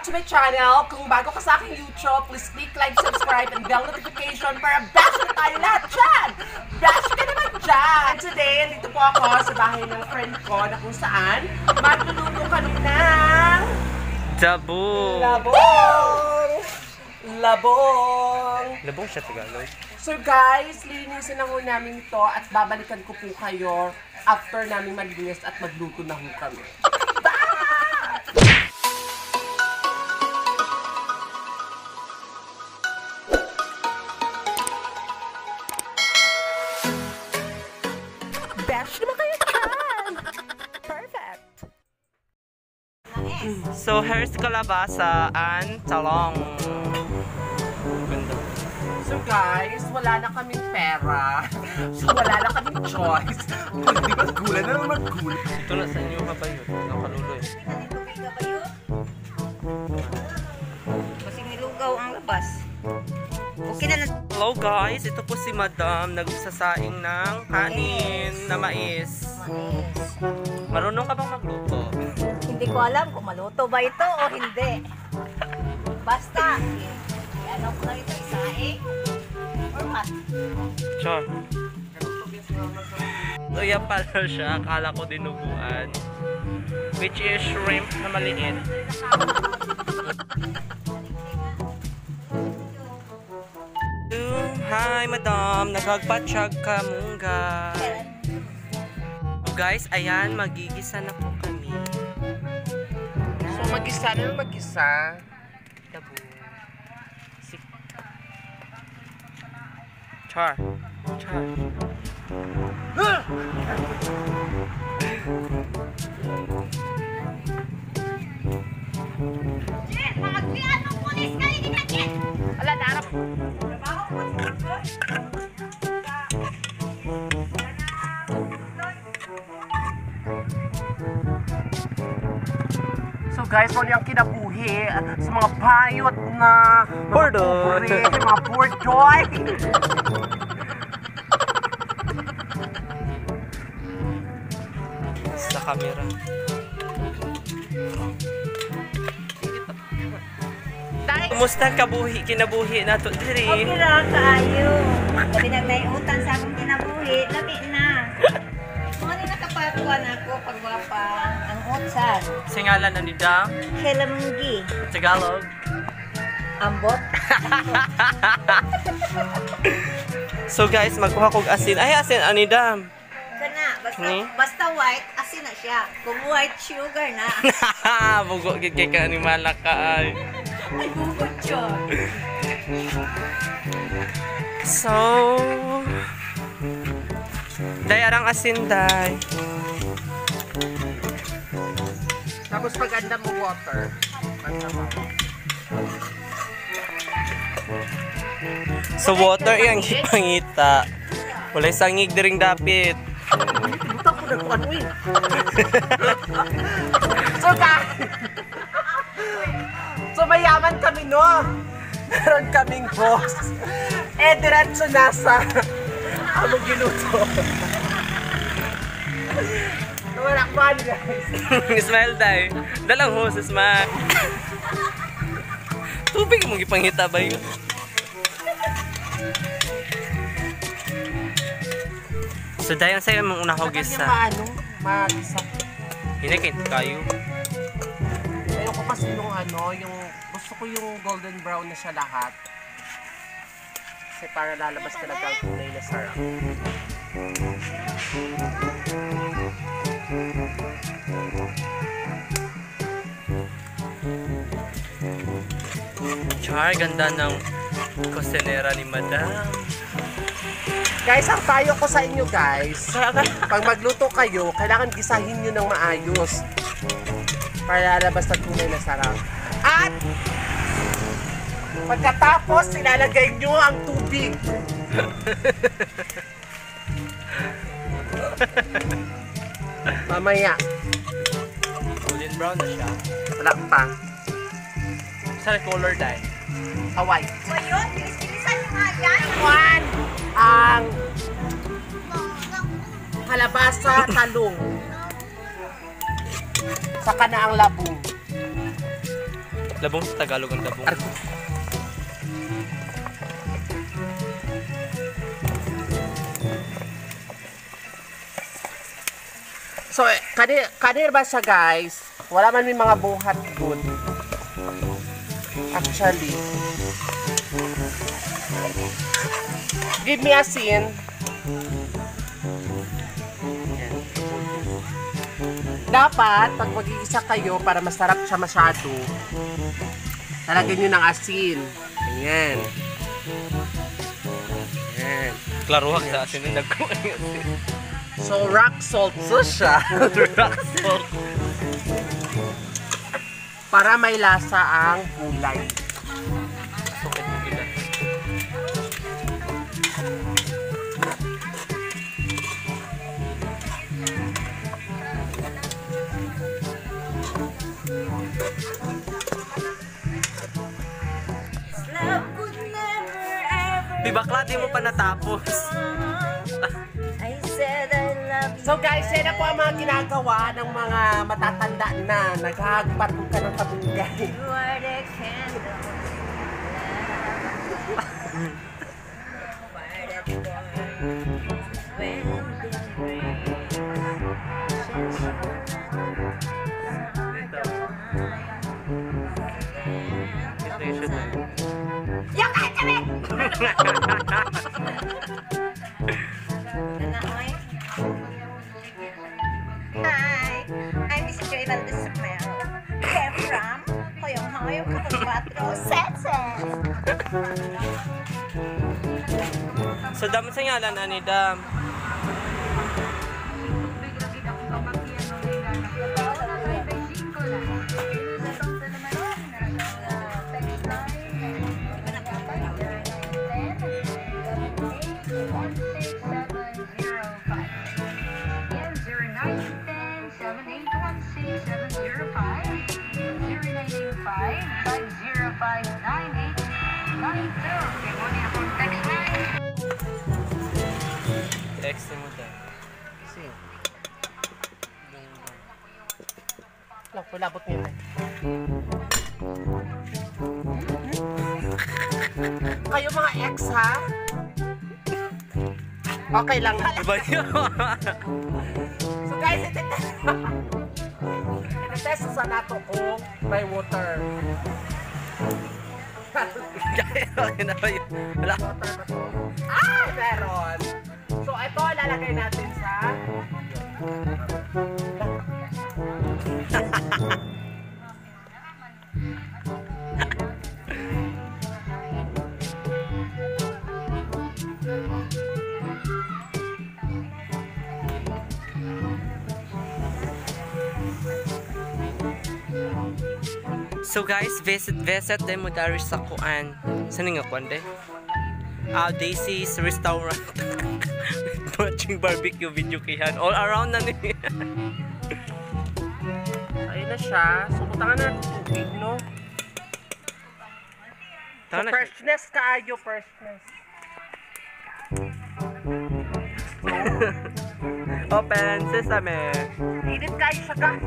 back to my channel. Kung bago ka sa aking YouTube, please click like, subscribe, and bell notification para bash na tayo lahat dyan! Bash ka naman dyan! Today, andito po ako sa bahay ng friend ko na kung saan magluluto kami ng... Dabong! Labong! Labong! Labong siya Tagalog. So guys, linisin na ho namin ito at babalikan ko po kayo after namin maglinis at magluto na ho kami. Bash naman kayo dyan! Perfect! So, here's kalabasa and talong. Ganda. So guys, wala na kaming pera. So wala na kaming choice. Hindi ba gula na naman gula? Ito na sa inyo ka ba yun? Nakaluloy. Kasi nilugaw ang labas. Okay na. Hello guys, ito po si Madam nagsasaing ng kanin na mais. Marunong ka bang magluto? Hindi ko alam kung maluto ba ito o hindi. Basta, ano ko na ito, isaing or what? Sure. Luya pala siya, akala ko dinuguan. Which is shrimp na maliit. Hi Madam, nagagpatsyag ka mungga. So guys, ayan, magigisa na po kami. So mag-isa na mag-isa. Tabo. Char. Char. Ala, narap. So guys, ano yung kinabuhi sa mga bayot na mga pobre, mga poor joy. Sa camera. Kumusta kabuhi, kinabuhi na to diri? Okay lang, kaayo. Labi nagnayutan sa akong kinabuhi, labi na. Mga ni nakapakuan ako pagwapa ang utsan. Singalan na ni Dam? Helamunggi. Tagalog? Ambot. So guys, magkuha kong asin. Ay, asin, ani Dam? Kana, Ni? basta white, asin na siya. Kung white sugar na, Bugo gid kay ka ni Malaka ay. ay bukod siya. So, day arang asin day. Tapos paganda mo water. So water yang ipangita. Walay sangig diring dapit. Butak ko na kung ano eh. So mayaman kami no. Meron kaming boss. Eh diretso nasa among giluto. Wala ko guys. Smile day. Dalang hoses ma. Tubig mong ipangita ba yun? So dayan sa'yo mong una ko gisa. Mag-isa. Hinikin kayo. Ayoko kasi yung yung gusto ko yung golden brown na siya lahat. Kasi para lalabas talaga ang kulay na sarap. Char, ganda ng kusinera ni Madam. Guys, ang payo ko sa inyo guys, pag magluto kayo, kailangan gisahin nyo ng maayos para lalabas ang kulay na sarap. At pagkatapos, ilalagay nyo ang tubig. Mamaya. Golden brown na siya. Wala pa. Sa color dye. Away. So yun, bilis-bilisan yung mga yan. One, ang kalabasa, talong. Saka na ang labong. Labong sa Tagalog ang labong. So, kanir ba siya, guys? Wala man may mga buhat good. Actually. Give me a scene. Dapat, pag mag-iisa kayo, para masarap siya masyado, talagyan nyo ng asin. Ayan. Ayan. Klaruhag sa asin yung nagkuha. So, rock salt so siya. Rock salt. Para may lasa ang gulay. Sukit mo gila. Love would never ever. Di bakla, di mo pa natapos. I said I love you. So guys, yan na po ang mga ginagawa ng mga matatanda na naghahagpatong ka ng kabunggay. You are the candle. Where that boy when the rain Yung kahit kami! Hi, I'm Miss Gravel the Smell. Came from Hoyong-Hoyong Cotabato, Setse. So, dam sa ngalan, ani dam. Text mo dam. Kasi, lang, palabot niya. Kayo mga ex, ha? Okay lang. Iba yun. So guys, ito-test sa nato kung may water. Yun na ba yun? Wala. Water ba to? Ah! Meron! So ito, lalagay natin sa... So guys, visit din mo dari sa kuan. Saan nga kuan de? Daisy's Restaurant. Watching barbecue video kihan. All around na ni. Ayun na siya. So butangan na natin tubig, no? So Tama na. freshness kaayo, freshness. Open sesame. Init kayo siya, guys.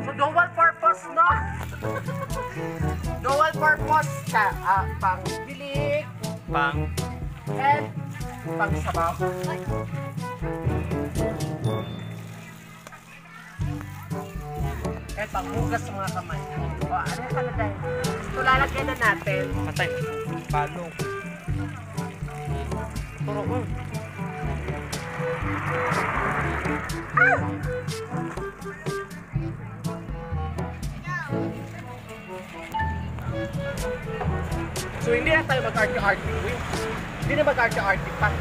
So dual purpose, no? Dual purpose ka, pang bilik Pang. and pang sabaw. And pang hugas sa mga kamay. O, ano yung kalagay? Ito lalagyan na natin. Patay. Palo. Turo ko. So hindi na tayo mag-arty-arty, hindi na mag-arty-arty pa.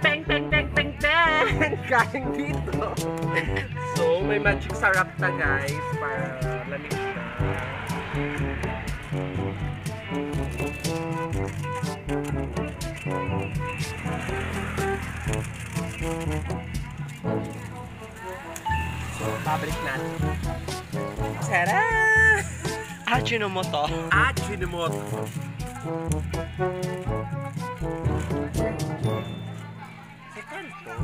Peng, peng, peng, peng, peng! Kain dito. So, may magic sarap na guys para lamig na. So, babalik natin. Sarap! Ajinomoto. Ajinomoto. Second to.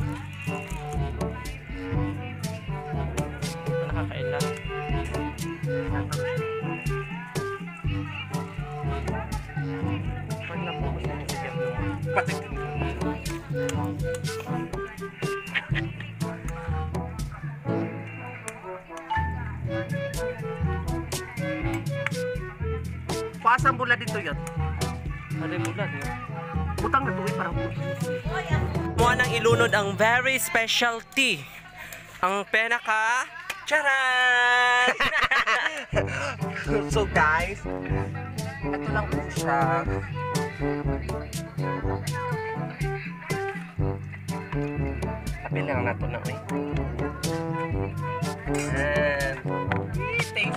Nakakailan. Pag napokus na yung sigyan mo, patikin mo. Pasang bula dito yun. Ano yung bulan yun? Butang na tuwi parang Mukha nang ilunod ang very special tea. Ang penaka... Charan! So guys, ito lang po siya. Sabi lang nato na may. And tasty.